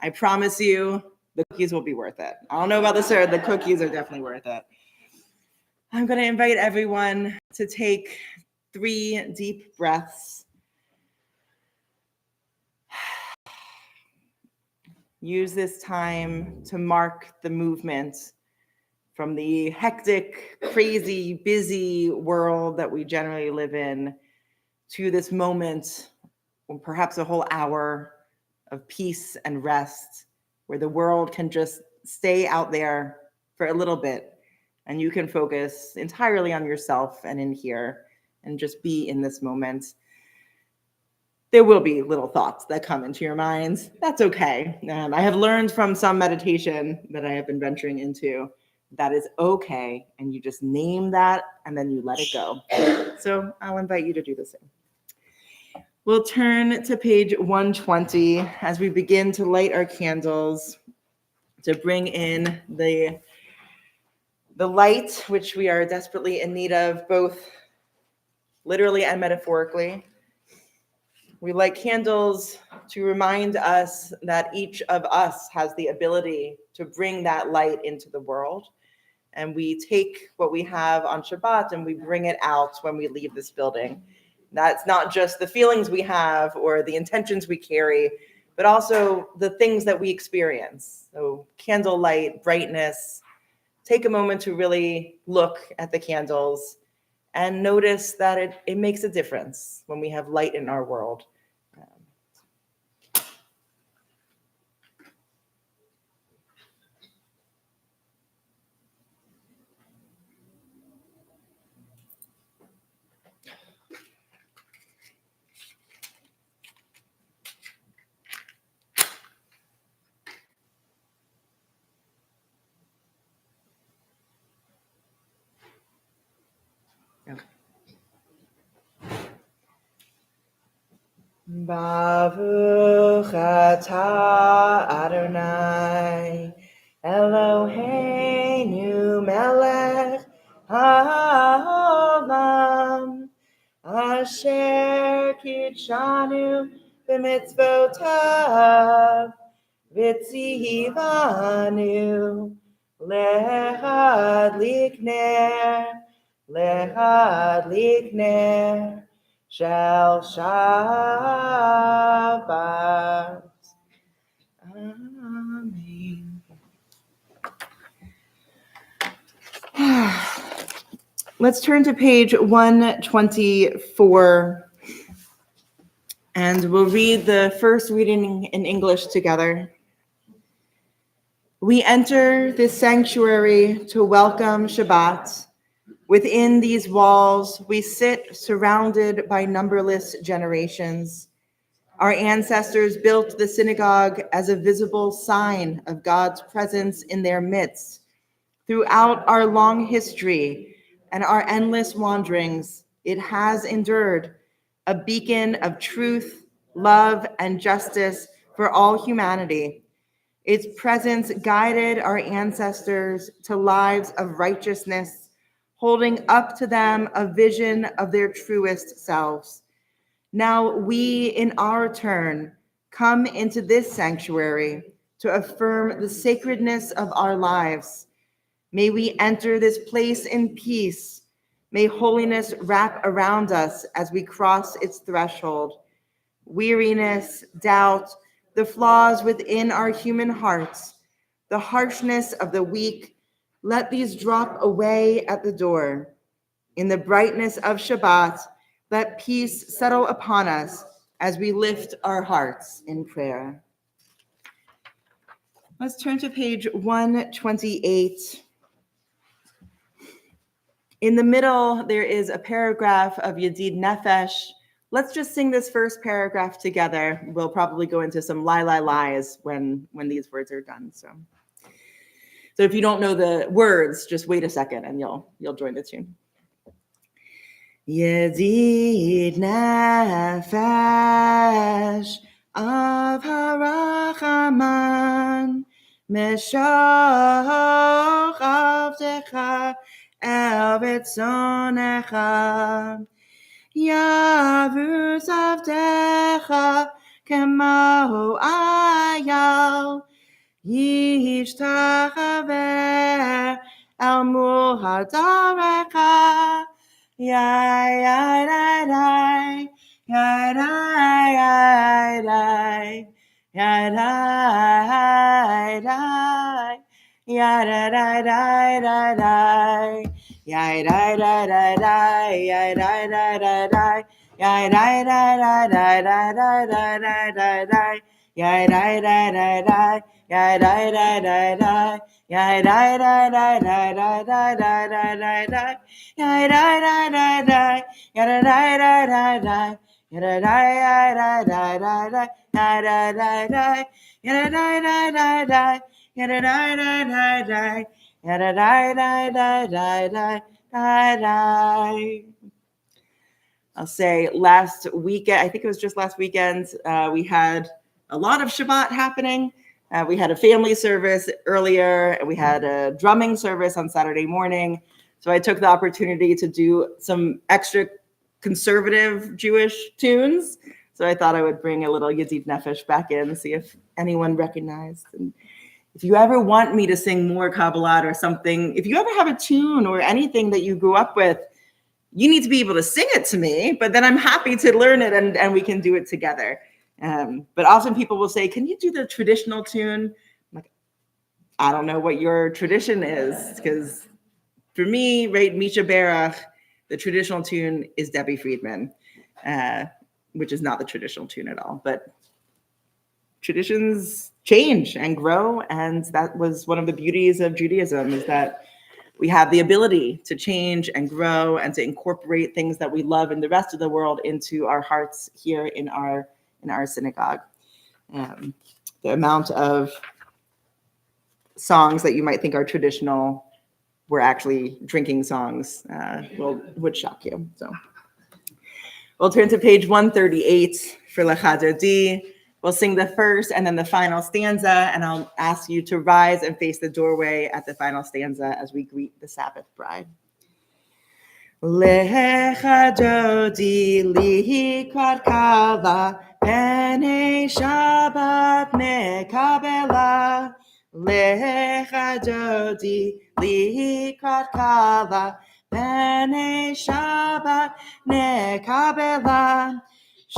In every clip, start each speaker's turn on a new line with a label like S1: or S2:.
S1: I promise you, the cookies will be worth it. I don't know about the syrup, the cookies are definitely worth it. I'm going to invite everyone to take 3 deep breaths. Use this time to mark the movement from the hectic, crazy, busy world that we generally live in to this moment, or perhaps a whole hour of peace and rest, where the world can just stay out there for a little bit and you can focus entirely on yourself and in here and just be in this moment. There will be little thoughts that come into your minds. That's okay. I have learned from some meditation that I have been venturing into that is okay, and you just name that and then you let it go. So I'll invite you to do the same. We'll turn to page 120 as we begin to light our candles to bring in the light, which we are desperately in need of, both literally and metaphorically. We light candles to remind us that each of us has the ability to bring that light into the world. And we take what we have on Shabbat and we bring it out when we leave this building. That's not just the feelings we have or the intentions we carry, but also the things that we experience. So candlelight, brightness. Take a moment to really look at the candles and notice that it makes a difference when we have light in our world. Baruch atah Adonai Eloheinu melech haolam asher kitshanu b'mitzvotav v'tzivanu lehadlik ner shel Shabbat. Amen. Let's turn to page 124, and we'll read the first reading in English together. We enter this sanctuary to welcome Shabbat. Within these walls, we sit surrounded by numberless generations. Our ancestors built the synagogue as a visible sign of God's presence in their midst. Throughout our long history and our endless wanderings, it has endured, a beacon of truth, love, and justice for all humanity. Its presence guided our ancestors to lives of righteousness, holding up to them a vision of their truest selves. Now we, in our turn, come into this sanctuary to affirm the sacredness of our lives. May we enter this place in peace. May holiness wrap around us as we cross its threshold. Weariness, doubt, the flaws within our human hearts, the harshness of the weak, let these drop away at the door. In the brightness of Shabbat, let peace settle upon us as we lift our hearts in prayer. Let's turn to page 128. In the middle, there is a paragraph of Yedid Nefesh. Let's just sing this first paragraph together. We'll probably go into some lies when these words are done. So if you don't know the words, just wait a second and you'll join the tune. Yedid nefesh av harachaman meshoch avdecha el ritzonecha yavuz avdecha kemo ayal Yishtachaver el muhadarecha. Yai, yai, yai, yai, yai, yai, yai, yai, yai, yai, yai, yai, yai, yai, I'll say last weekend, I think it was just last weekend, we had a lot of Shabbat happening. We had a family service earlier, and we had a drumming service on Saturday morning. So I took the opportunity to do some extra conservative Jewish tunes. So I thought I would bring a little Yedid Nefesh back in, see if anyone recognized. And if you ever want me to sing more Kabbalah or something, if you ever have a tune or anything that you grew up with, you need to be able to sing it to me, but then I'm happy to learn it and we can do it together. But often people will say, can you do the traditional tune? I'm like, I don't know what your tradition is, because for me, right, Misha Berach, the traditional tune is Debbie Friedman, which is not the traditional tune at all. But traditions change and grow, and that was one of the beauties of Judaism, is that we have the ability to change and grow and to incorporate things that we love in the rest of the world into our hearts here in our synagogue. The amount of songs that you might think are traditional were actually drinking songs would shock you. So we'll turn to page 138 for Lecha Dodi. We'll sing the first and then the final stanza, and I'll ask you to rise and face the doorway at the final stanza as we greet the Sabbath bride. Lecha Dodi likrat kala, B'nei Shabbat nekabela. Lecha Dodi likrat kala, B'nei Shabbat nekabela.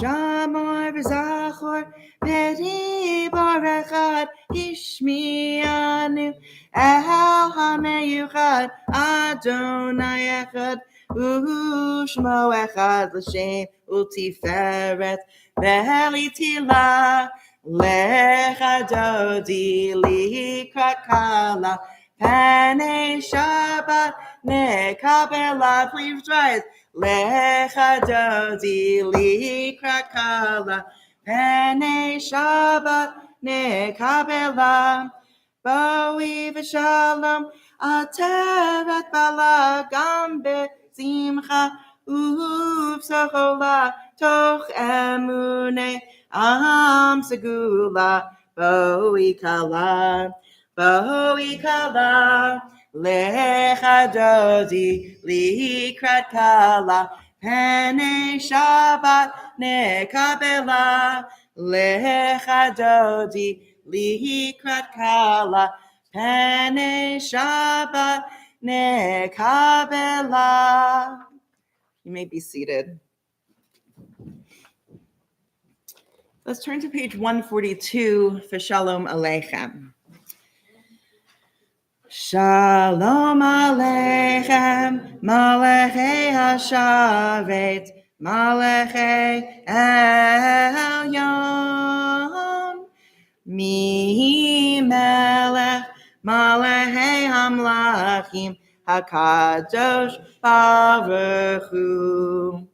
S1: Shamor v'zachor v'dibor echad ishmianu el hameyuchad Adonai echad u'shmo echad l'shem u'tiferet v'elitila lecha dodi likrat kala Panei Shabbat nekabela. Please rise. Lecha dodi likrat kala, Panei Shabbat nekabela. Boi v'shalom ateret bala, gam besimcha uv'sochola, toch emune am segula. Boi kala, Boi kala. Lecha dodi likrat kala, Panei Shabbat nekabela. Lecha dodi likrat kala, Panei Shabbat nekabela. You may be seated. Let's turn to page 142 for Shalom Aleichem. Shalom Aleichem, Malachei Hashavet, Malachei Elyon. Mi Melech, Malachei Hamlachim, HaKadosh Baruch Hu.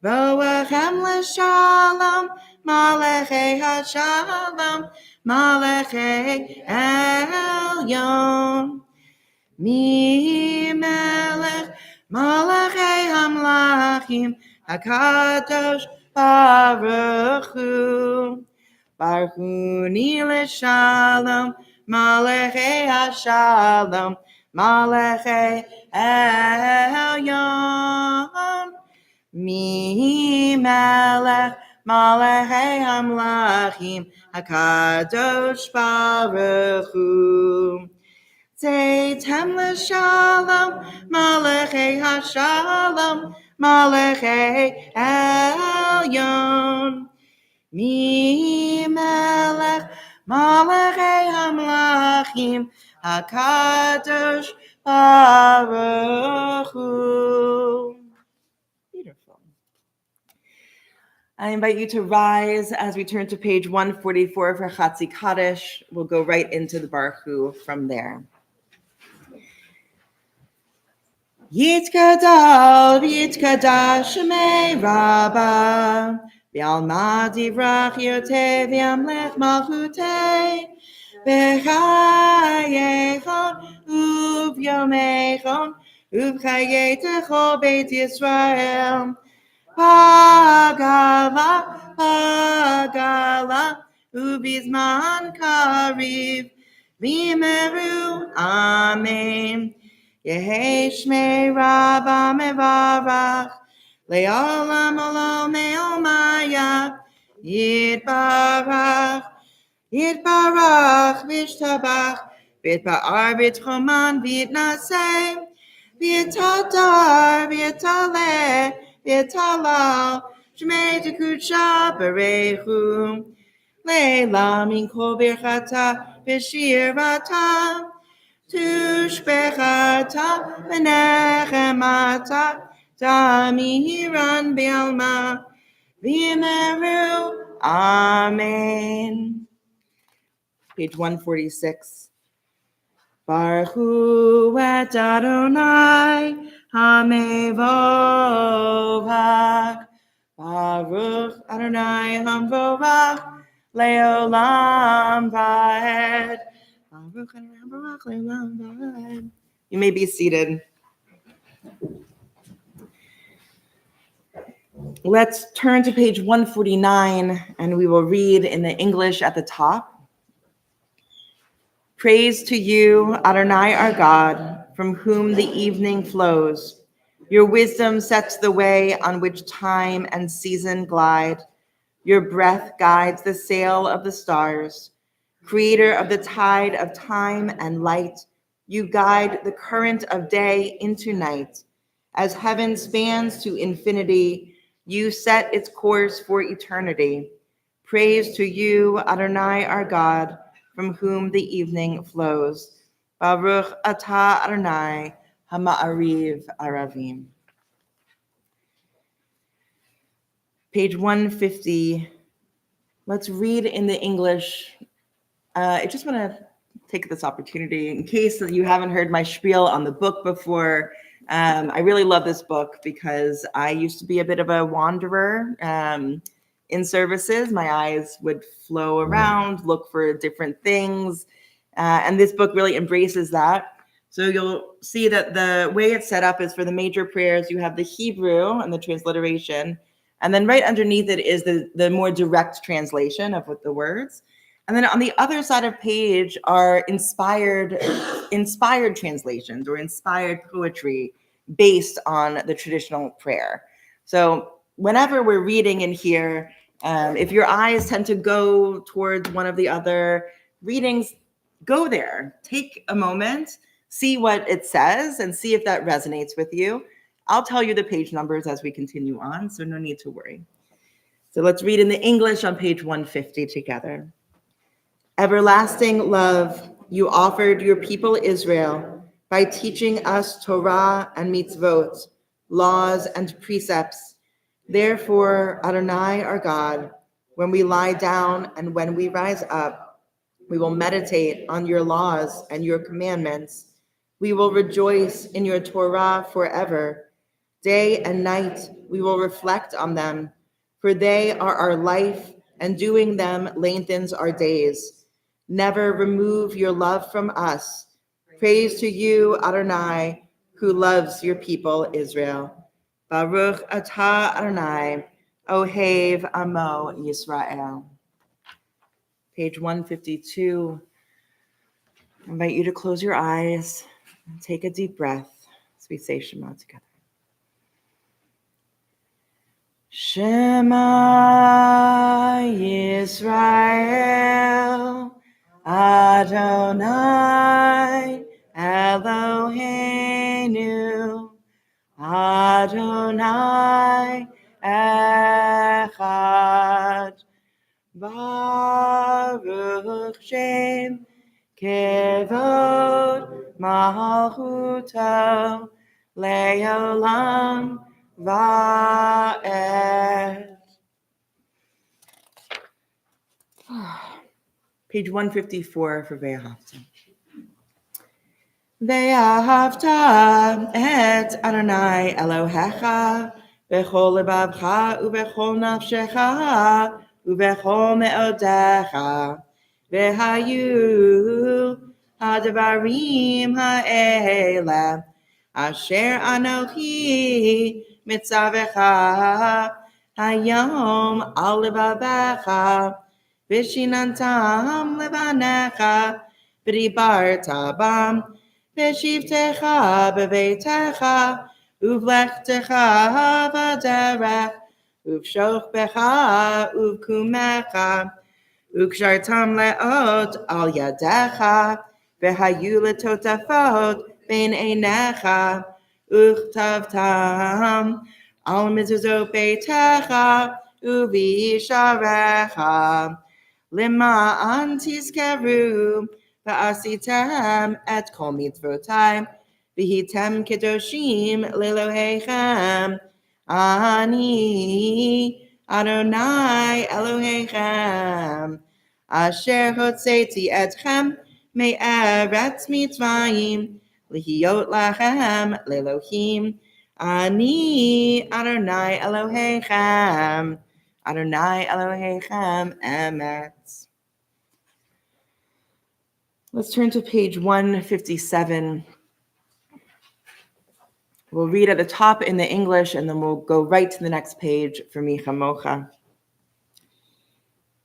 S1: Roachem l'shalom, Malachei Hashalom, Malachei Elyon. Mi Melech, Malachei Hamlachim, HaKadosh Baruch Hu. Baruch Hu ni l'shalom, Malachei Hashalom, Malachei Elyon. Mi Melech, Malachei Hamlachim, HaKadosh Baruch Hu. Zeitem l'shalom, Malachei HaShalom, Malachei Elyon. Mi melech, Malachei HaMelachim, HaKadosh Baruch Hu. Beautiful. I invite you to rise as we turn to page 144 for Chatzi Kaddish. We'll go right into the Baruch Hu from there. Yitkadal, Yitkadash, Shemei Rabbah, V'alma divrach yotei, v'yamlech malchutei, B'chayechon, u'v'yomechon, u'v'chayei techo Beit Yisrael, Pagala, Pagala, u'bizman kariv, v'yimeru, Amen. Yehei Shmei Rabba Mevarach, Le'olam Olam Me'omaya, Yitbarach, Yitbarach, Vishtabach, Vitba'ar, Vitchoman, Vitnaseh, Vitadar, Vitaleh, Vitalal, Shmei Tekudsha, Berechu, Le'la Minko Birchata, Vishirata, Tushbechata, Benechemata, Tamihiran Bialma, V'yimeru, Amen. Page 146. Baruch Hu et Adonai HaMevovach, Baruch Adonai HaMevovach, Leolam Vaed. Baruch Adonai HaMevovach, Leolam Vaed. You may be seated. Let's turn to page 149, and we will read in the English at the top. Praise to you, Adonai our God, from whom the evening flows. Your wisdom sets the way on which time and season glide. Your breath guides the sail of the stars. Creator of the tide of time and light, you guide the current of day into night. As heaven spans to infinity, you set its course for eternity. Praise to you, Adonai our God, from whom the evening flows. Baruch atah Adonai hama'ariv aravim. Page 150. Let's read in the English. I just want to take this opportunity in case that you haven't heard my spiel on the book before. I really love this book because I used to be a bit of a wanderer in services. My eyes would flow around, look for different things. And this book really embraces that. So you'll see that the way it's set up is for the major prayers, you have the Hebrew and the transliteration. And then right underneath it is the more direct translation of what the words. And then on the other side of page are inspired translations or inspired poetry based on the traditional prayer. So whenever we're reading in here, if your eyes tend to go towards one of the other readings, go there. Take a moment, see what it says, and see if that resonates with you. I'll tell you the page numbers as we continue on, so no need to worry. So let's read in the English on page 150 together. Everlasting love, you offered your people Israel by teaching us Torah and mitzvot, laws and precepts. Therefore, Adonai our God, when we lie down and when we rise up, we will meditate on your laws and your commandments. We will rejoice in your Torah forever. Day and night we will reflect on them, for they are our life, and doing them lengthens our days. Never remove your love from us. Praise to you, Adonai, who loves your people, Israel. Baruch atah Adonai, Ohev Amo Yisrael. Page 152. I invite you to close your eyes and take a deep breath as we say Shema together. Shema Yisrael, Adonai Eloheinu, Adonai Echad, Baruch Shem Kevod Malchuto Leolam Va'ed. Page 154 for Ve'ahavta. Ve'ahavta et Adonai Elohecha b'chol lebavcha u'b'chol nafshecha u'b'chol me'odecha ve'hayu ha'devarim ha'ele asher anochi mitzavecha hayom al levavecha v'shinantam levanecha v'dibarta bam v'shivtecha b'veitecha uvlechtecha v'derech uv'shochbecha uv'kumecha וקשרתם לאות על ידיך, והיו לטוטפות בין עיניך, וכתבתם על מזוזות ביתך ובשעריך, למען תזכרו ועשיתם את כל מצוותיי, והייתם קדושים לאלוהיכם. אני אדוני אלוהיכם, אשר הוצאתי אתכם מארץ מצרים, להיות לכם לאלוהים. אני אדוני אלוהיכם, אדוני אלוהיכם אמת. Let's turn to page 157. We'll read at the top in the English, and then we'll go right to the next page for Micha Mocha.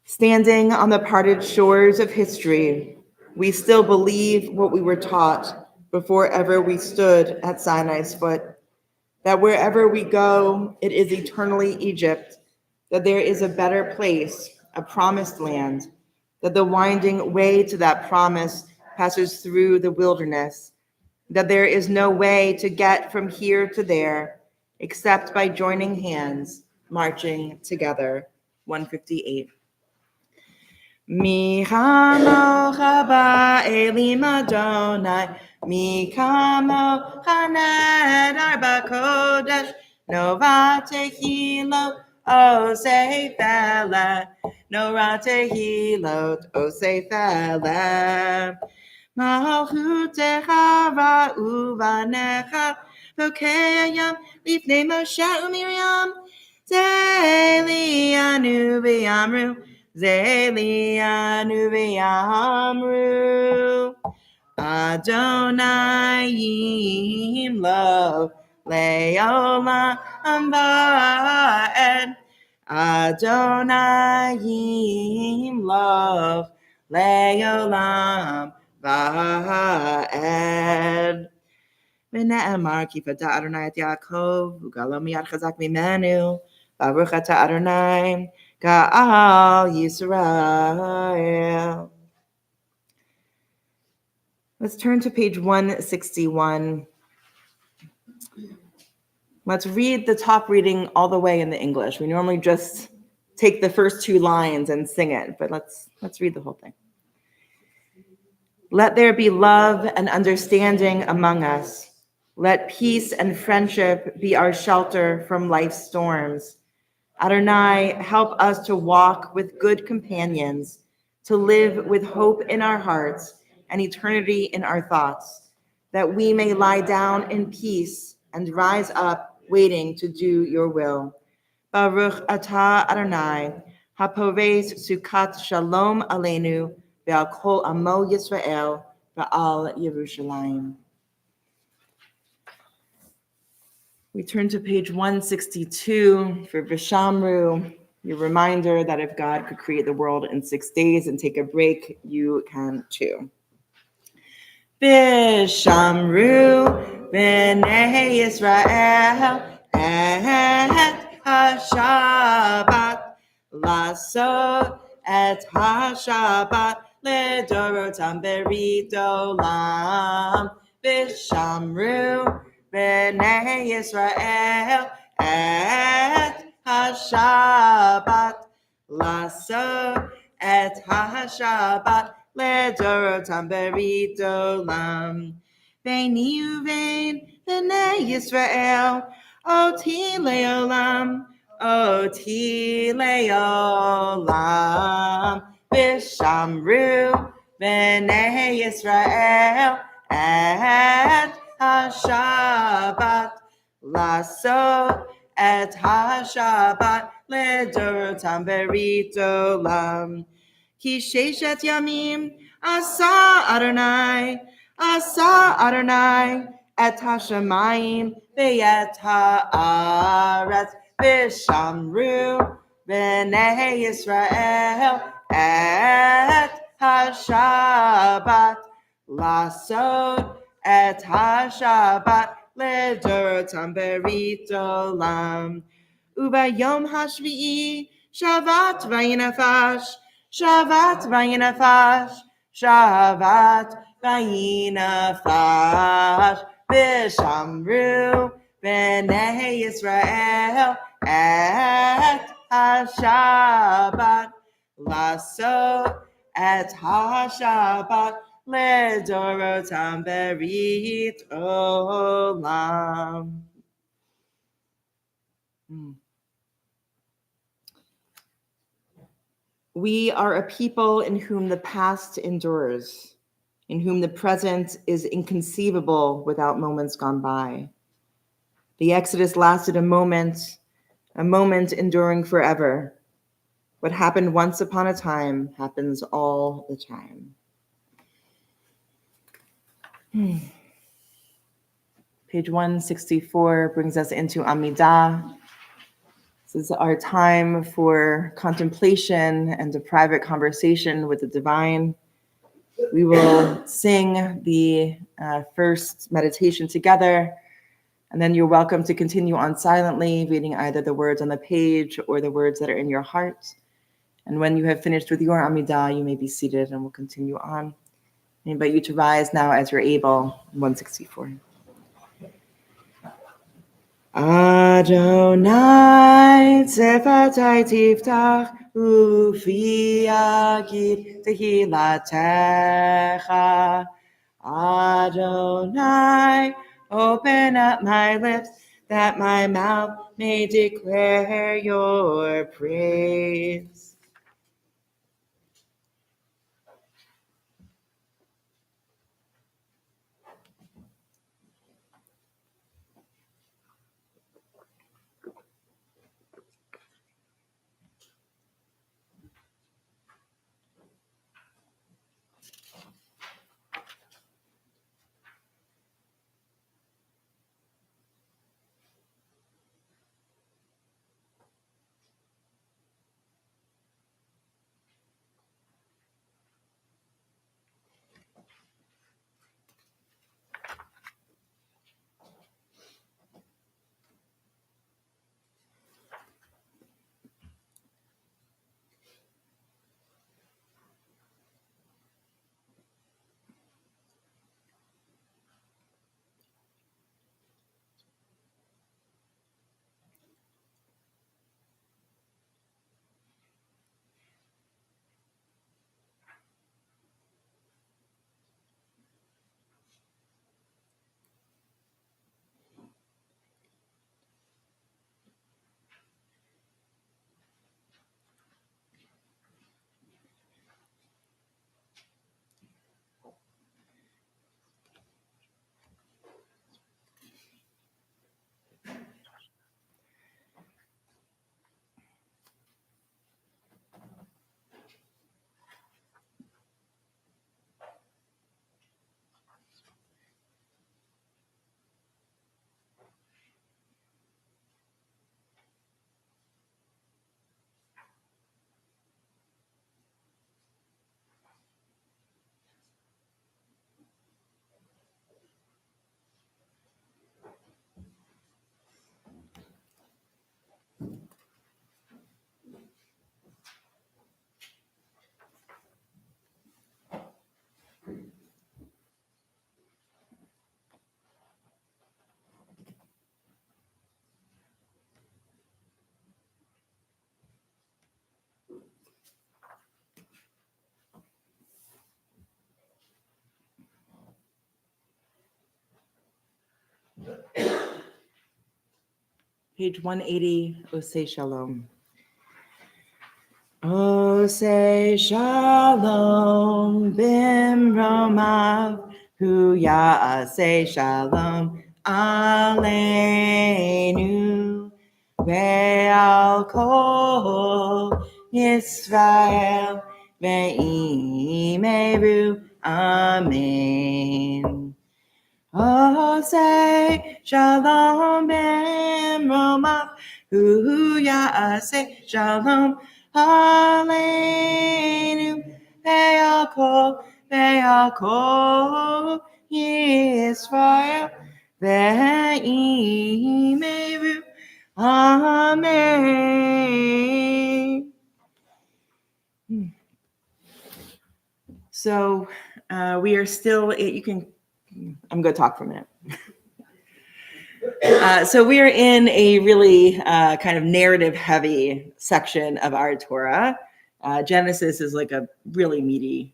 S1: Standing on the parted shores of history, we still believe what we were taught before ever we stood at Sinai's foot, that wherever we go, it is eternally Egypt, that there is a better place, a promised land, that the winding way to that promise passes through the wilderness, that there is no way to get from here to there except by joining hands, marching together. 158. Mi chamocha ba'elim Adonai, mi chamocha nedar b'kodesh, no vatehilot osei fele, no vatehilot osei fele. Malchutecha ra'uvanecha v'keyam lifnei Moshe u'Miriam, Zelianu v'yamru, Zelianu v'yamru, Adonai yimlo le'olam va'ed, Adonai yimlo le'olam va'ed. ונאמר כי פדה אדוני את יעקב וגאלו מיד חזק ממנו, ברוך אתה אדוני גאל ישראל. Let's turn to page 161. Let's read the top reading all the way in the English. We normally just take the first two lines and sing it, but let's read the whole thing. Let there be love and understanding among us. Let peace and friendship be our shelter from life's storms. Adonai, help us to walk with good companions, to live with hope in our hearts and eternity in our thoughts, that we may lie down in peace and rise up waiting to do your will. Baruch atah Adonai, hapoves sukat shalom aleinu, ve'al kol amo Yisrael, ve'al Yerushalayim. We turn to page 162 for Vishamru, your reminder that if God could create the world in 6 days and take a break, you can too. Vishamru b'nei Yisrael et HaShabbat, Lasso et HaShabbat, Ledorotam Berit Olam, Vishamru B'nei Yisrael et HaShabbat, Lasso et HaShabbat, Ledorotam Berit Olam. Beini uvein b'nei Yisrael, Oti leolam, Oti leolam, Vishamru b'nei Yisrael et HaShabbat, Lasso et HaShabbat, Ledorotam Berit Olam. Ki sheshet yamim asa Adonai, Asa Adonai et hashamayim ve'et haaretz v'shamru b'nei Yisrael et hashabbat lasot et hashabbat ledorotam berit olam ubayom hashvi'i shavat vayinafash shavat vayinafash shavat vayinafash v'shamru b'nei Yisrael et hashabbat lasot et hashabbat ledorotam berit olam. We are a people in whom the past endures, in whom the present is inconceivable without moments gone by. The Exodus lasted a moment enduring forever. What happened once upon a time happens all the time. Page 164 brings us into Amidah. This is our time for contemplation and a private conversation with the divine. We will sing the first meditation together, and then you're welcome to continue on silently, reading either the words on the page or the words that are in your heart. And when you have finished with your Amidah, you may be seated and we'll continue on. I invite you to rise now as you're able. 164. Adonai tzefatai tiftach ufi yagid tehilatecha. Adonai, open up my lips that my mouth may declare your praise. Page 180, Oseh Shalom. Oseh Shalom, Bimromav, Hu Ya'aseh Shalom, Aleinu, Ve'al Kol Yisrael, Ve'imeru, Amen. Oseh Shalom Bimromav, Hu Ya'aseh Shalom, Aleinu, Ve'al Kol Yisrael, Ve'imeru, Amen. So we are still, I'm going to talk for a minute. So we are in a really kind of narrative-heavy section of our Torah. Genesis is like a really meaty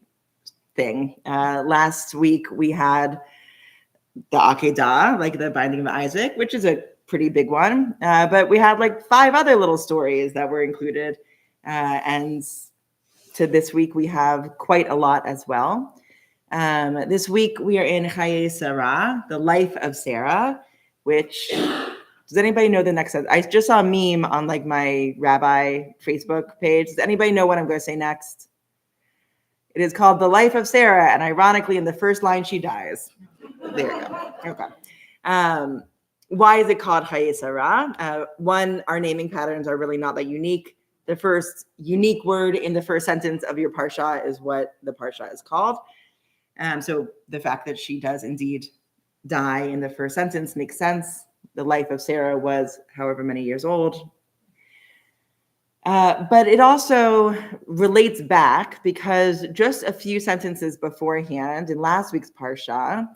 S1: thing. Last week we had the Akedah, like the binding of Isaac, which is a pretty big one. But we had like 5 other little stories that were included. And to this week we have quite a lot as well. This week we are in Chaye Sarah, the life of Sarah, which, does anybody know the next sentence? I just saw a meme on like my rabbi Facebook page. Does anybody know what I'm going to say next? It is called The Life of Sarah, and ironically, in the first line, she dies. There you go. Okay. Why is it called Chaye Sarah? One, our naming patterns are really not that unique. The first unique word in the first sentence of your parsha is what the parsha is called. So the fact that she does indeed die in the first sentence makes sense. The life of Sarah was however many years old. But it also relates back because just a few sentences beforehand in last week's parsha,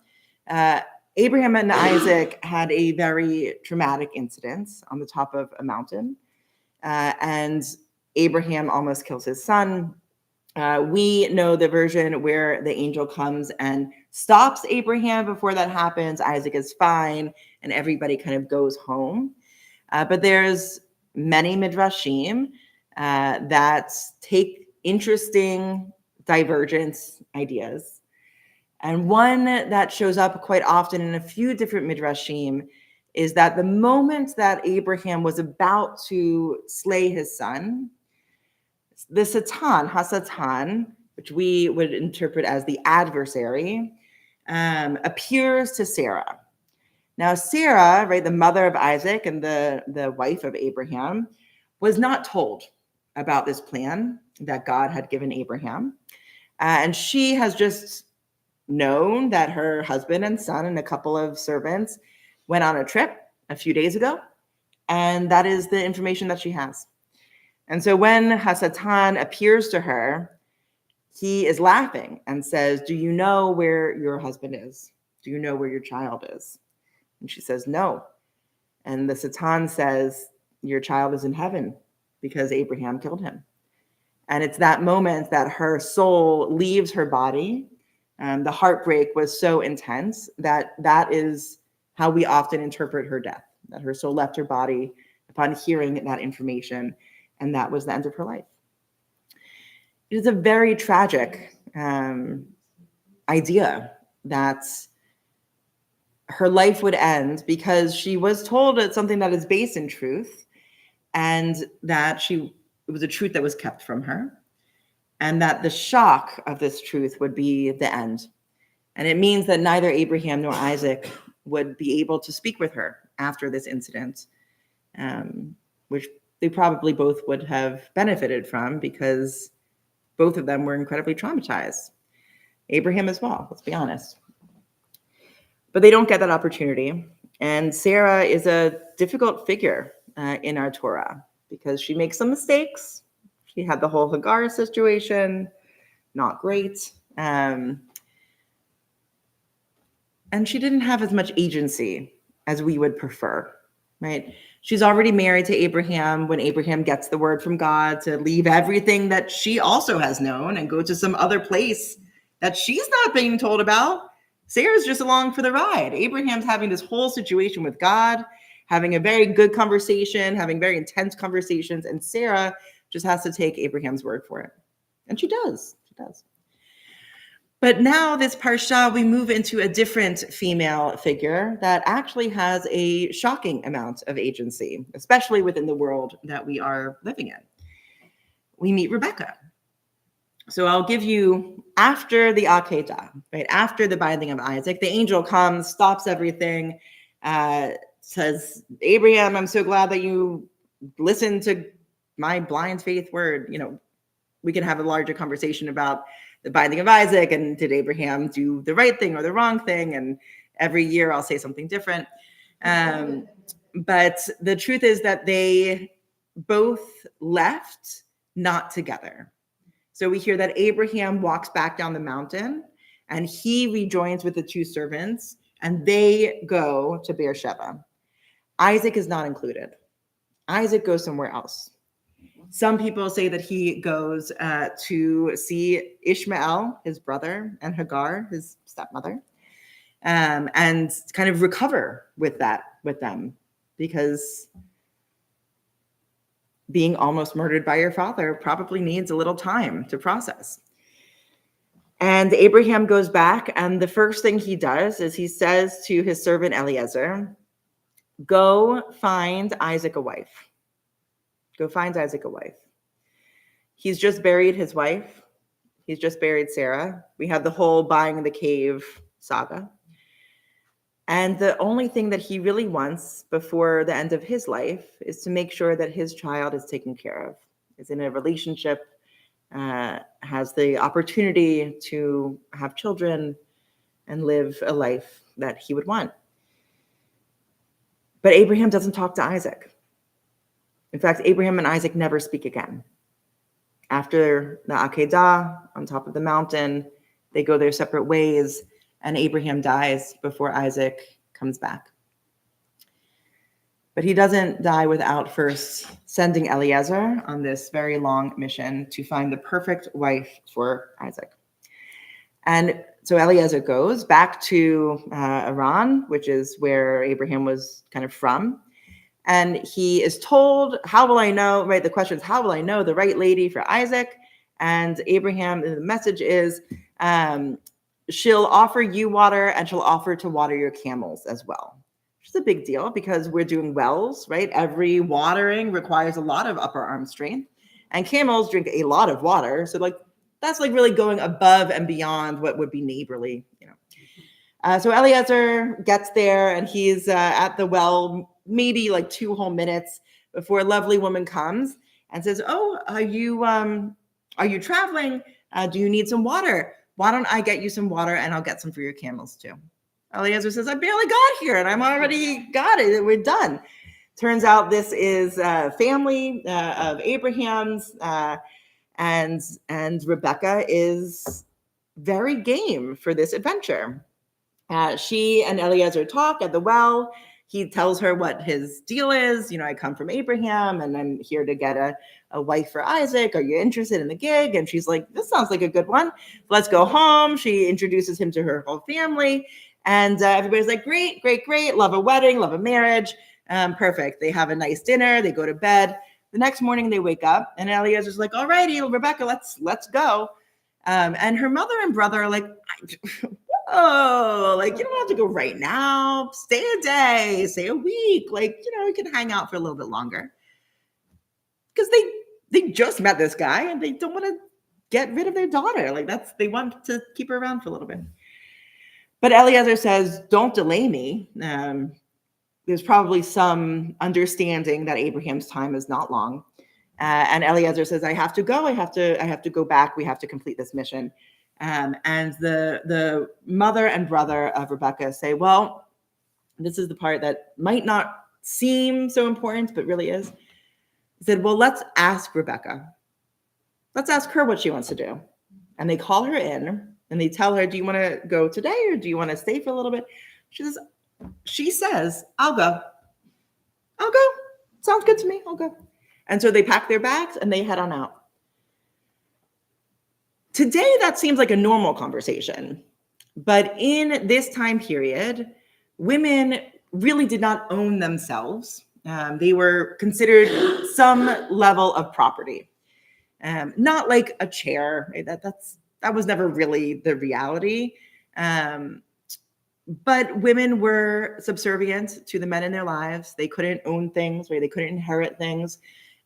S1: Abraham and Isaac had a very traumatic incident on the top of a mountain. And Abraham almost kills his son. We know the version where the angel comes and stops Abraham before that happens. Isaac is fine, and everybody kind of goes home. But there's many midrashim that take interesting divergent ideas. And one that shows up quite often in a few different midrashim is that the moment that Abraham was about to slay his son, the Satan, Hasatan, which we would interpret as the adversary, appears to Sarah. Now, Sarah, right, the mother of Isaac and the wife of Abraham, was not told about this plan that God had given Abraham. And she has just known that her husband and son and a couple of servants went on a trip a few days ago. And that is the information that she has. And so when Hasatan appears to her, he is laughing and says, "Do you know where your husband is? Do you know where your child is?" And she says, "No." And the Satan says, "Your child is in heaven because Abraham killed him." And it's that moment that her soul leaves her body. The heartbreak was so intense that is how we often interpret her death, that her soul left her body upon hearing that information. And that was the end of her life. It is a very tragic idea that her life would end because she was told something that is based in truth, and that it was a truth that was kept from her, and that the shock of this truth would be the end. And it means that neither Abraham nor Isaac would be able to speak with her after this incident, which they probably both would have benefited from because both of them were incredibly traumatized. Abraham as well, let's be honest. But they don't get that opportunity. And Sarah is a difficult figure in our Torah because she makes some mistakes. She had the whole Hagar situation, not great. And she didn't have as much agency as we would prefer, right? She's already married to Abraham when Abraham gets the word from God to leave everything that she also has known and go to some other place that she's not being told about. Sarah's just along for the ride. Abraham's having this whole situation with God, having a very good conversation, having very intense conversations, and Sarah just has to take Abraham's word for it. And she does. She does. But now this parsha, we move into a different female figure that actually has a shocking amount of agency, especially within the world that we are living in. We meet Rebecca. So I'll give you, after the Akedah, right, after the binding of Isaac, the angel comes, stops everything, says, Abraham, I'm so glad that you listened to my blind faith word. You know, we can have a larger conversation about the binding of Isaac and did Abraham do the right thing or the wrong thing? And every year I'll say something different. But the truth is that they both left not together. So we hear that Abraham walks back down the mountain and he rejoins with the two servants and they go to Beersheba. Isaac is not included. Isaac goes somewhere else. Some people say that he goes to see Ishmael, his brother, and Hagar, his stepmother, and kind of recover with them, because being almost murdered by your father probably needs a little time to process. And Abraham goes back, and the first thing he does is he says to his servant Eliezer, go find Isaac a wife. Go find Isaac a wife. He's just buried his wife. He's just buried Sarah. We had the whole buying the cave saga. And the only thing that he really wants before the end of his life is to make sure that his child is taken care of, is in a relationship, has the opportunity to have children and live a life that he would want. But Abraham doesn't talk to Isaac. In fact, Abraham and Isaac never speak again. After the Akedah on top of the mountain, they go their separate ways, and Abraham dies before Isaac comes back. But he doesn't die without first sending Eliezer on this very long mission to find the perfect wife for Isaac. And so Eliezer goes back to Iran, which is where Abraham was kind of from. And he is told, how will I know, right? The question is, how will I know the right lady for Isaac? And Abraham, the message is, she'll offer you water and she'll offer to water your camels as well. Which is a big deal because we're doing wells, right? Every watering requires a lot of upper arm strength. And camels drink a lot of water. So that's really going above and beyond what would be neighborly, you know. So Eliezer gets there and he's at the well maybe 2 whole minutes before a lovely woman comes and says, oh, are you traveling? Do you need some water? Why don't I get you some water and I'll get some for your camels too. Eliezer says, I barely got here and I'm already got it. We're done. Turns out this is family of Abraham's, and Rebecca is very game for this adventure. She and Eliezer talk at the well. He tells her what his deal is. You know, I come from Abraham and I'm here to get a wife for Isaac. Are you interested in the gig? And she's like, this sounds like a good one. Let's go home. She introduces him to her whole family. And everybody's like, great, great, great. Love a wedding, love a marriage. Perfect. They have a nice dinner. They go to bed. The next morning they wake up and Eliezer's like, all righty, Rebecca, let's go. And her mother and brother are like, oh, you don't have to go right now. Stay a day, stay a week. You can hang out for a little bit longer. Because they just met this guy and they don't want to get rid of their daughter. They want to keep her around for a little bit. But Eliezer says, don't delay me. There's probably some understanding that Abraham's time is not long. And Eliezer says, I have to go. I have to go back. We have to complete this mission. And the mother and brother of Rebecca say, well, this is the part that might not seem so important, but really is. He said, well, let's ask Rebecca. Let's ask her what she wants to do. And they call her in and they tell her, do you want to go today or do you want to stay for a little bit? She says, I'll go. Sounds good to me. I'll go. And so they pack their bags and they head on out. Today, that seems like a normal conversation. But in this time period, women really did not own themselves. They were considered some level of property, not like a chair. Right? That was never really the reality. But women were subservient to the men in their lives. They couldn't own things, right? They couldn't inherit things.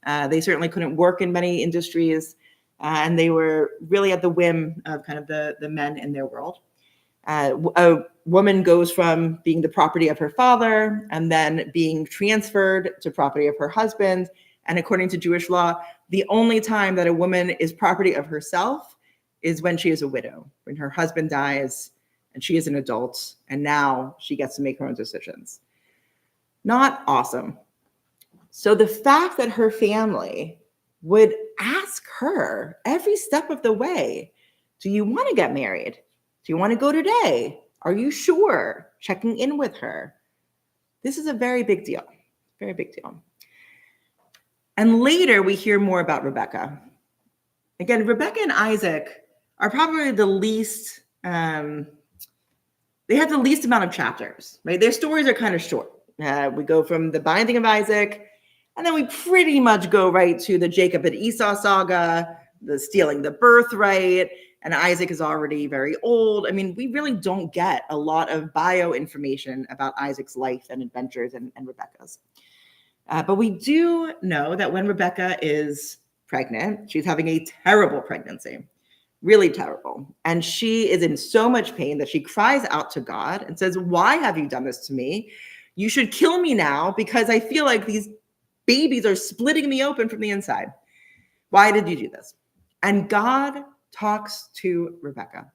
S1: They certainly couldn't work in many industries. And they were really at the whim of kind of the men in their world. A woman goes from being the property of her father and then being transferred to property of her husband. And according to Jewish law, the only time that a woman is property of herself is when she is a widow, when her husband dies and she is an adult, and now she gets to make her own decisions. Not awesome. So the fact that her family would ask her every step of the way, do you want to get married? Do you want to go today? Are you sure? Checking in with her. This is a very big deal. Very big deal. And later we hear more about Rebecca. Again, Rebecca and Isaac are probably the least, they have the least amount of chapters, right? Their stories are kind of short. We go from the binding of Isaac, and then we pretty much go right to the Jacob and Esau saga, the stealing the birthright, and Isaac is already very old. I mean, we really don't get a lot of bio information about Isaac's life and adventures and Rebecca's. But we do know that when Rebecca is pregnant, she's having a terrible pregnancy, really terrible. And she is in so much pain that she cries out to God and says, "Why have you done this to me? You should kill me now because I feel like these babies are splitting me open from the inside. Why did you do this?" And God talks to Rebecca.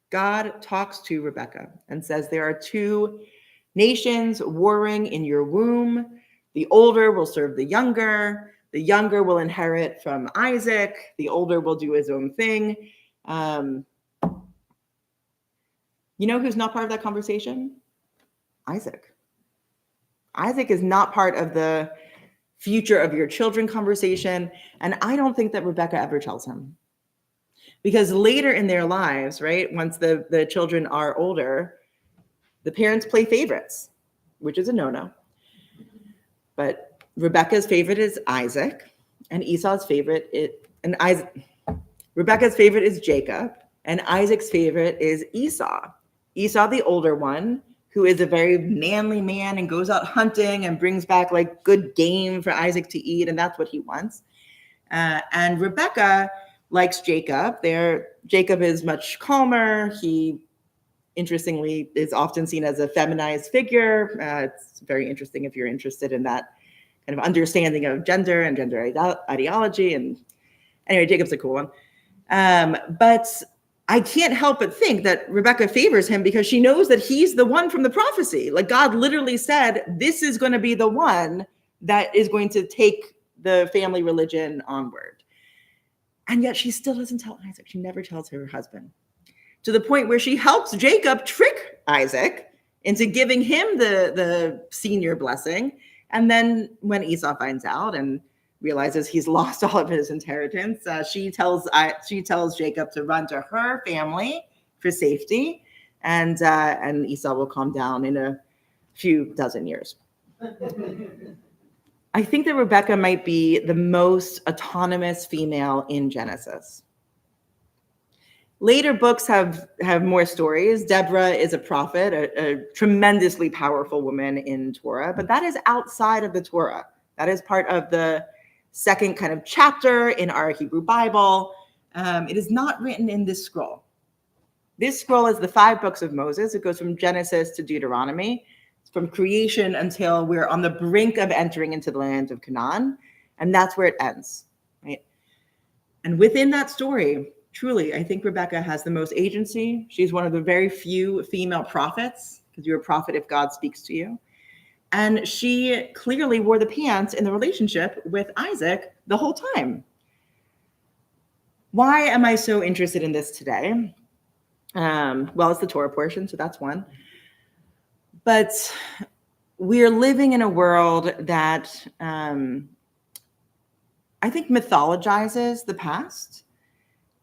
S1: God talks to Rebecca and says, there are two nations warring in your womb. The older will serve the younger. The younger will inherit from Isaac. The older will do his own thing. You know who's not part of that conversation? Isaac. Isaac is not part of the future of your children conversation. And I don't think that Rebecca ever tells him. Because later in their lives, right, once the children are older, the parents play favorites, which is a no-no. But Rebecca's favorite is Isaac, and Esau's favorite Rebecca's favorite is Jacob, and Isaac's favorite is Esau. Esau, the older one, who is a very manly man and goes out hunting and brings back like good game for Isaac to eat, and that's what he wants. And Rebecca likes Jacob. Jacob is much calmer. He, interestingly, is often seen as a feminized figure. It's very interesting if you're interested in that kind of understanding of gender and gender ideology. And anyway, Jacob's a cool one. But I can't help but think that Rebecca favors him because she knows that he's the one from the prophecy. Like God literally said, this is going to be the one that is going to take the family religion onward. And yet she still doesn't tell Isaac. She never tells her husband, to the point where she helps Jacob trick Isaac into giving him the senior blessing. And then when Esau finds out and realizes he's lost all of his inheritance, she tells Jacob to run to her family for safety, and Esau will calm down in a few dozen years. I think that Rebecca might be the most autonomous female in Genesis. Later books have more stories. Deborah is a prophet, a tremendously powerful woman in Torah, but that is outside of the Torah. That is part of the second kind of chapter in our Hebrew Bible. It is not written in this scroll. This scroll is the 5 books of Moses. It goes from Genesis to Deuteronomy. It's from creation until we're on the brink of entering into the land of Canaan. And that's where it ends, right? And within that story, truly, I think Rebecca has the most agency. She's one of the very few female prophets, because you're a prophet if God speaks to you. And she clearly wore the pants in the relationship with Isaac the whole time. Why am I so interested in this today? Well, it's the Torah portion, so that's one. But we're living in a world that I think mythologizes the past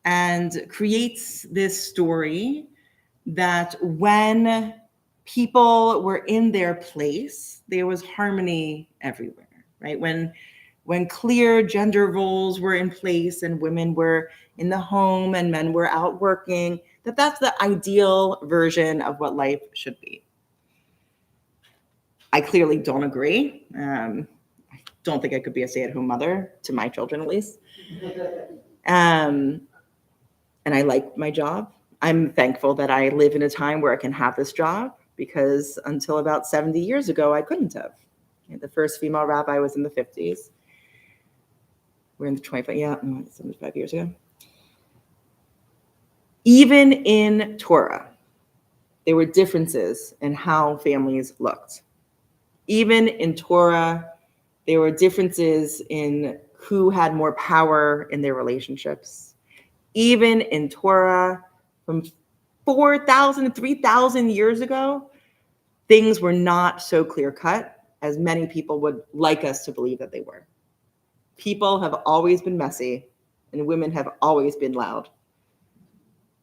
S1: and creates this story that when people were in their place. There was harmony everywhere, right? When clear gender roles were in place and women were in the home and men were out working, that's the ideal version of what life should be. I clearly don't agree. I don't think I could be a stay-at-home mother, to my children at least. And I like my job. I'm thankful that I live in a time where I can have this job, because until about 70 years ago, I couldn't have. The first female rabbi was in the 50s. We're in the 75 years ago. Even in Torah, there were differences in how families looked. Even in Torah, there were differences in who had more power in their relationships. Even in Torah, from 4,000 to 3,000 years ago, things were not so clear-cut as many people would like us to believe that they were. People have always been messy, and women have always been loud.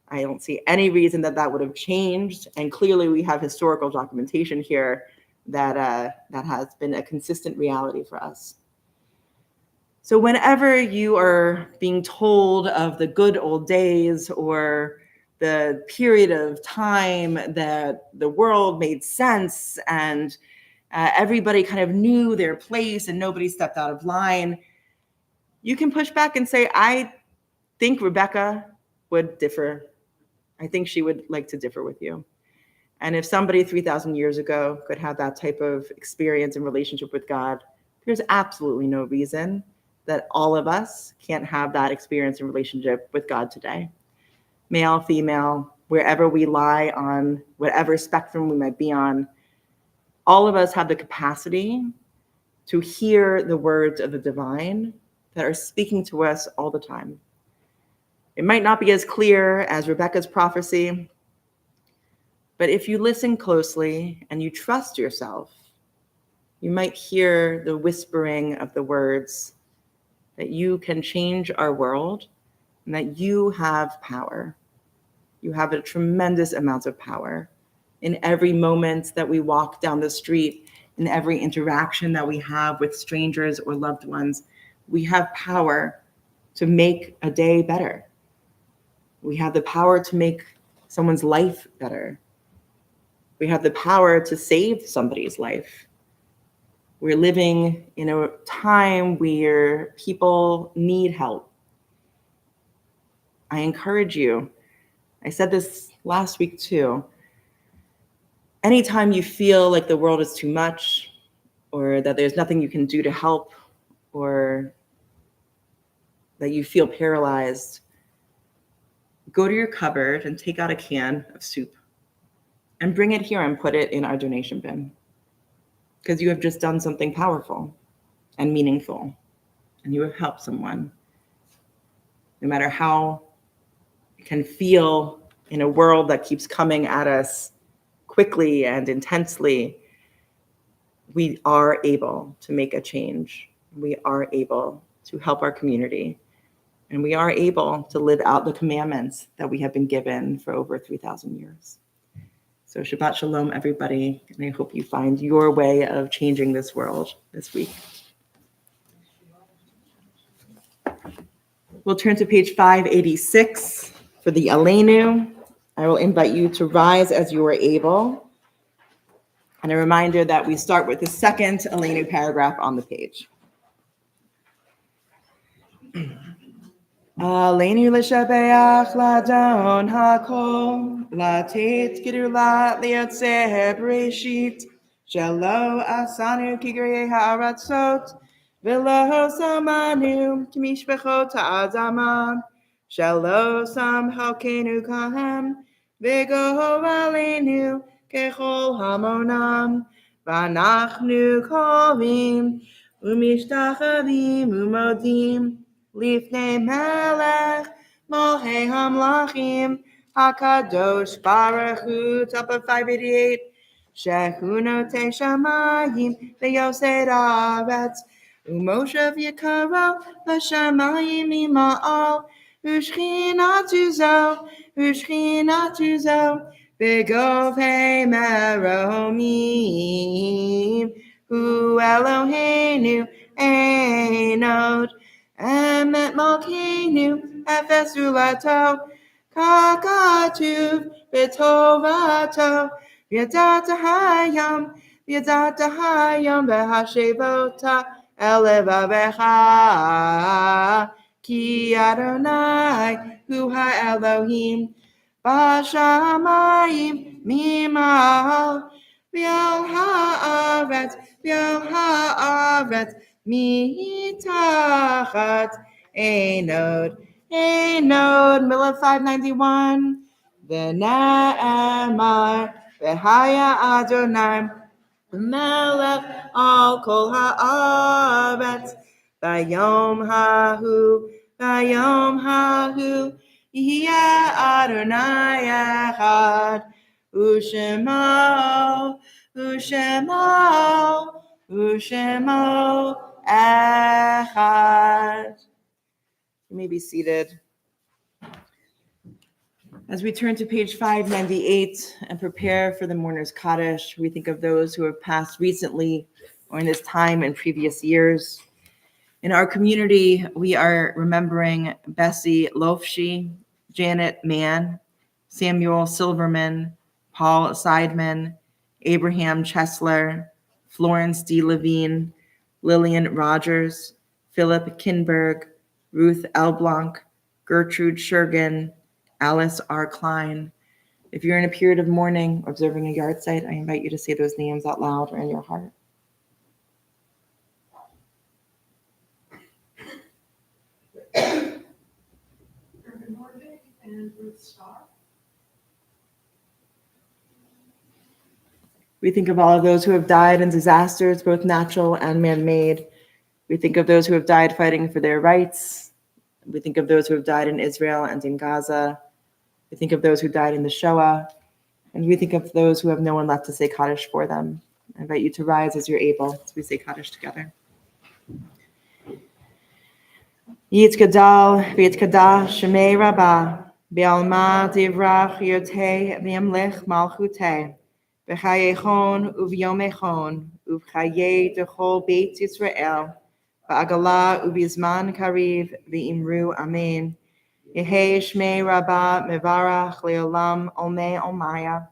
S1: I don't see any reason that would have changed, and clearly we have historical documentation here that has been a consistent reality for us. So whenever you are being told of the good old days or the period of time that the world made sense and everybody kind of knew their place and nobody stepped out of line, you can push back and say, I think Rebecca would differ. I think she would like to differ with you. And if somebody 3,000 years ago could have that type of experience and relationship with God, there's absolutely no reason that all of us can't have that experience and relationship with God today. Male, female, wherever we lie on whatever spectrum we might be on, all of us have the capacity to hear the words of the divine that are speaking to us all the time. It might not be as clear as Rebecca's prophecy, but if you listen closely and you trust yourself, you might hear the whispering of the words that you can change our world and that you have power. You have a tremendous amount of power in every moment that we walk down the street, in every interaction that we have with strangers or loved ones. We have power to make a day better. We have the power to make someone's life better. We have the power to save somebody's life. We're living in a time where people need help. I encourage you, I said this last week too, anytime you feel like the world is too much or that there's nothing you can do to help or that you feel paralyzed, go to your cupboard and take out a can of soup and bring it here and put it in our donation bin, because you have just done something powerful and meaningful, and you have helped someone. No matter how it can feel in a world that keeps coming at us quickly and intensely, we are able to make a change. We are able to help our community, and we are able to live out the commandments that we have been given for over 3,000 years. So Shabbat Shalom, everybody, and I hope you find your way of changing this world this week. We'll turn to page 586 for the Aleinu. I will invite you to rise as you are able. And a reminder that we start with the second Aleinu paragraph on the page. Aleinu l'shabeach ladon hakol, latet gedulat liyotzeh bereshit, shelo asanu kigrei ha'aratzot, v'lo samanu k'mishpachot ha'adama, shelo sam halkenu kahem, v'go aleinu kechol hamonam, v'anachnu kovim, u'mishtachavim u'modim, Lifnei Melech, Molhei Hamlachim, Hakadosh Baruch Hu, top of 588, Shehu Notei Shamayim, V'Yosei Haaretz, U'Moshe V'Yikaro, V'Shamayim Ima'al, U'Shchinatu Zo, Begove meromim, Hu Eloheinu Einod, Emet Malkeinu Efes Ulato, Kakatuv Betovato, V'yadata Hayam Behashevota Elevavecha, Ki Adonai Hu HaElohim Bashamayim Mimal V'yal Haaretz Mitachat Einod, Milah 591. V'na'amar V'haya Adonai Melech al kol haaretz. Vayom hahu Yihya Adonai echad. Ushemo echad. You may be seated. As we turn to page 598 and prepare for the mourner's Kaddish, we think of those who have passed recently or in this time in previous years. In our community, we are remembering Bessie Lofshe, Janet Mann, Samuel Silverman, Paul Seidman, Abraham Chesler, Florence D. Levine, Lillian Rogers, Philip Kinberg, Ruth L. Blanc, Gertrude Shergan, Alice R. Klein. If you're in a period of mourning or observing a yard site, I invite you to say those names out loud or in your heart. We think of all of those who have died in disasters, both natural and man-made. We think of those who have died fighting for their rights. We think of those who have died in Israel and in Gaza. We think of those who died in the Shoah. And we think of those who have no one left to say Kaddish for them. I invite you to rise as you're able as we say Kaddish together. Yitkadal v'yitkada shemei rabbah Be'alma divrach yotei v'yamlech malchutei V'chayechon uv'yomechon uv'chayei dechol beit Yisrael V'agala uv'yizman kariv v'imru amen Yehei shmei rabbah mevarach le'olam olmei olmaya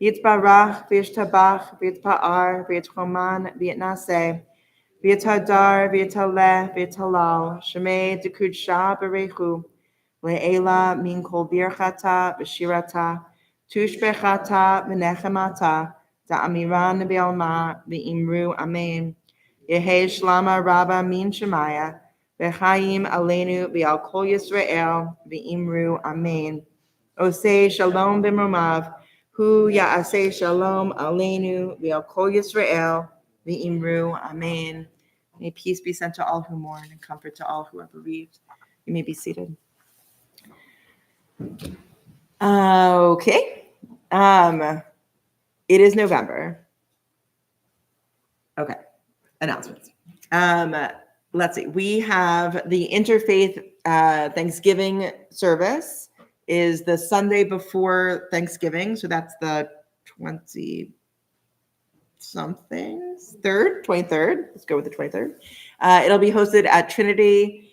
S1: Yitbarach v'yishtabach v'yitpa'ar v'yitchoman v'yitnaseh V'yitadar v'yitaleh v'yitalal Shemei dekudsha berechu Le'ela min kol birchata v'shirata Tushbechata v'nechemata Da'amiran be'alma v'imru amen Yehei shlama rabba min shemaya V'chaim aleinu v'al kol Yisrael v'imru amen Osei shalom b'mromav Hu ya'aseh shalom aleinu v'al kol Yisrael v'imru amen. May peace be sent to all who mourn and comfort to all who are bereaved. You may be seated. Okay. It is November. Okay. Announcements. Let's see. We have the interfaith Thanksgiving service is the Sunday before Thanksgiving. So that's the 23rd. Let's go with the 23rd. It'll be hosted at Trinity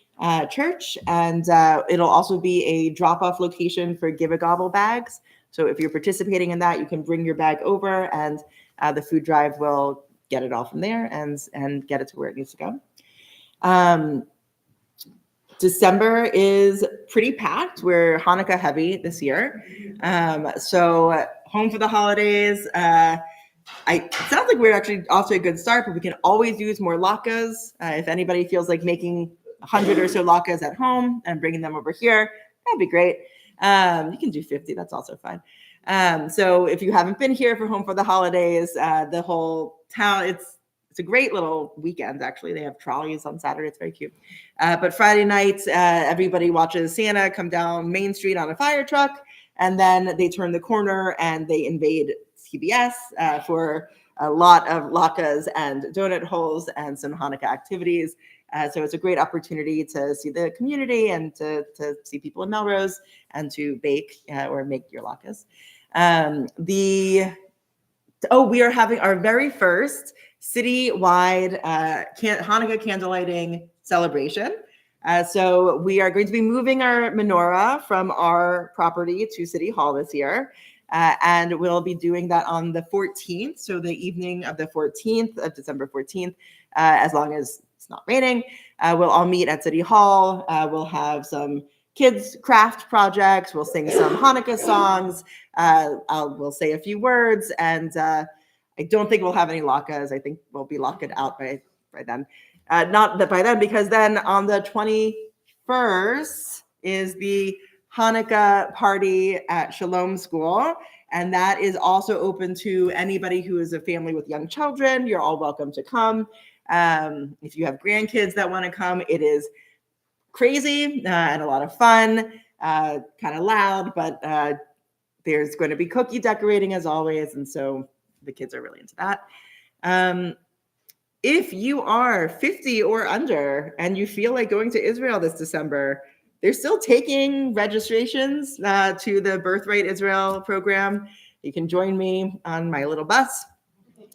S1: Church, and it'll also be a drop-off location for Give a Gobble bags. So if you're participating in that, you can bring your bag over, and the food drive will get it all from there and get it to where it needs to go. December is pretty packed. We're Hanukkah heavy this year. So home for the holidays. It sounds like we're actually off to a good start, but we can always use more latkes. If anybody feels like making 100 or so latkes at home and bringing them over here, that'd be great. You can do 50. That's also fine. So if you haven't been here for Home for the Holidays, the whole town, it's a great little weekend, actually. They have trolleys on Saturday. It's very cute. But Friday nights, everybody watches Santa come down Main Street on a fire truck, and then they turn the corner and they invade CBS for a lot of latkes and donut holes and some Hanukkah activities. So it's a great opportunity to see the community and to see people in Melrose and to bake or make your latkes. We are having our very first citywide Hanukkah candlelighting celebration. So we are going to be moving our menorah from our property to City Hall this year. And we'll be doing that on the 14th. So the evening of the 14th of December 14th, as long as it's not raining, we'll all meet at City Hall. We'll have some kids craft projects. We'll sing some Hanukkah songs. We'll say a few words, and I don't think we'll have any latkes. I think we'll be locked out by then. Not that by then, because then on the 21st is the Hanukkah party at Shalom School, and that is also open to anybody who is a family with young children. You're all welcome to come. If you have grandkids that want to come, it is crazy and a lot of fun, kind of loud, but there's going to be cookie decorating as always, and so the kids are really into that. If you are 50 or under and you feel like going to Israel this December, they're still taking registrations to the Birthright Israel program. You can join me on my little bus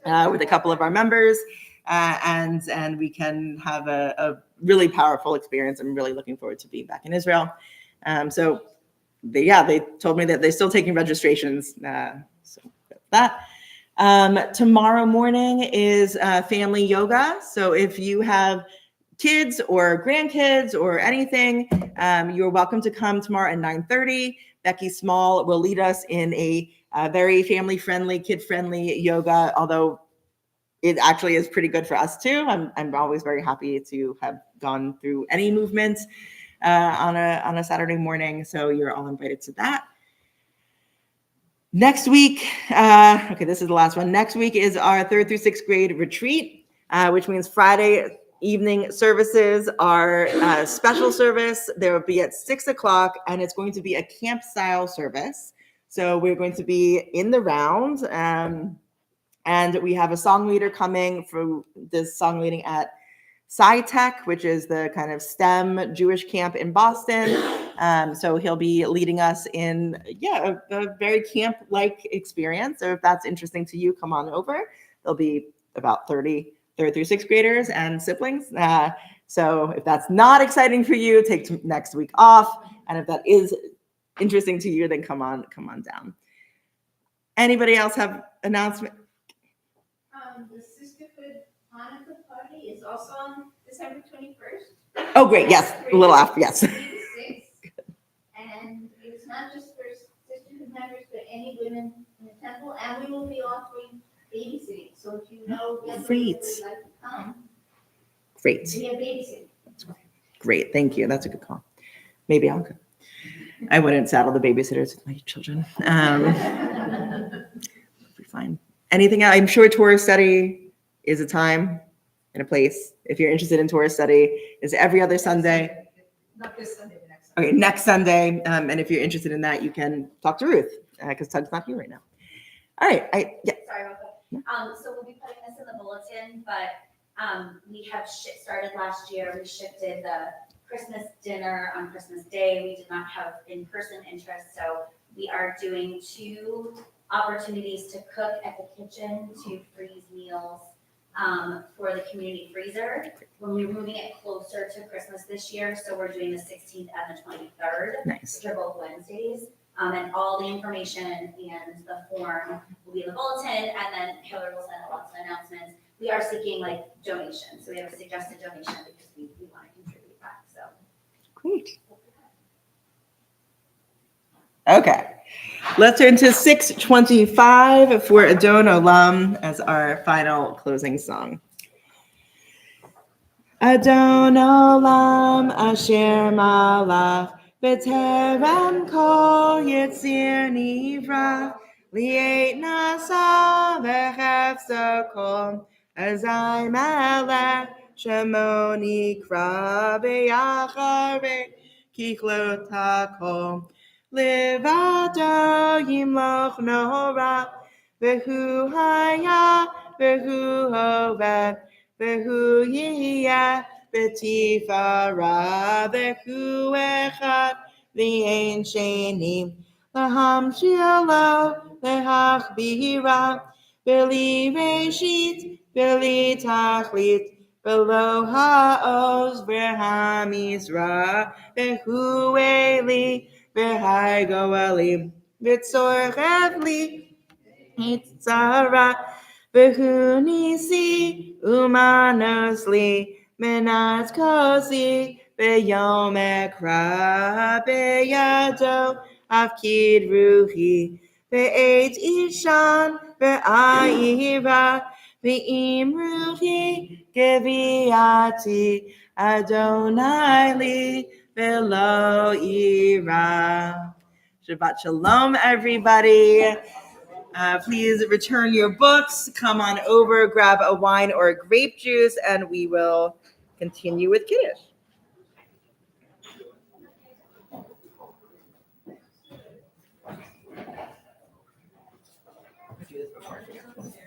S1: with a couple of our members, and we can have a really powerful experience. I'm really looking forward to being back in Israel. So they told me that they're still taking registrations. So that. Tomorrow morning is family yoga. So if you have kids or grandkids or anything, you're welcome to come tomorrow at 9:30. Becky Small will lead us in a very family-friendly, kid-friendly yoga, although it actually is pretty good for us too. I'm always very happy to have gone through any movement on a Saturday morning. So you're all invited to that. Next week, this is the last one. Next week is our 3rd through 6th grade retreat, which means Friday evening services are special service. There will be at 6 o'clock, and it's going to be a camp style service. So we're going to be in the round, and we have a song leader coming for this song leading at SciTech, which is the kind of STEM Jewish camp in Boston. So he'll be leading us in, a very camp-like experience. So if that's interesting to you, come on over. There'll be about 30 3rd through 6th graders and siblings. So if that's not exciting for you, take next week off. And if that is interesting to you, then come on down. Anybody else have announcement?
S2: The Sisterhood Hanukkah party is also on December 21st.
S1: Oh, great. Yes. A little after. Yes.
S2: And it's not just for Sisterhood members, but any women in the temple. And we will be offering babysitting. So if you know somebody who would like to come,
S1: Great.
S2: we have babysitting.
S1: Great. Thank you. That's a good call. Maybe I'll go. I wouldn't saddle the babysitters with my children. It'll be fine. Anything else? I'm sure Torah study is a time and a place. If you're interested in Torah study, is every other Sunday.
S3: Not this Sunday, but next Sunday.
S1: Okay, next Sunday. And if you're interested in that, you can talk to Ruth because Tug's not here right now. All right.
S4: Sorry about that. So we'll be putting this in the bulletin, but we have started last year. We shifted the Christmas dinner on Christmas Day. We did not have in-person interest, so we are doing 2 opportunities to cook at the kitchen to freeze meals for the community freezer. When we're moving it closer to Christmas this year, so we're doing the 16th and the 23rd,
S1: Nice.
S4: which are both Wednesdays. And all the information and the form will be in the bulletin, and then Hillary will send lots of announcements. We are seeking donations, so we have a suggested donation because we want to contribute back. So
S1: Great. Okay. Let's turn to 625 for Adon Olam as our final closing song. Adon Olam Asher Malach B'terem Kol Yetzir Nivra Li'et Nasa V'chefza Kol Azai Melech Shemo Nikra B'yacharei Kichlot HaKol Levado Yimloch Nora V'hu Haya V'hu Hoved V'hu Yiyah B'tifara V'hu Echad V'ein Sheni להמשיאו, להחבירה, בלי ראשית, בלי תכלית, בלא העוז והמזרע, והוא אלי, והי גואלי, וצורף לי את צרה, והוא ניסי ומנוס לי, מנת כוסי, ביום אקרא בידו, הפקיד רוחי, ועת אישן ואירה, ואם רוחי גביעתי, אדוני לי ולא אירא. Shabbat Shalom, everybody. Please return your books, come on over, grab a wine or a grape juice, and we will continue with Kiddush. Do this before I forget.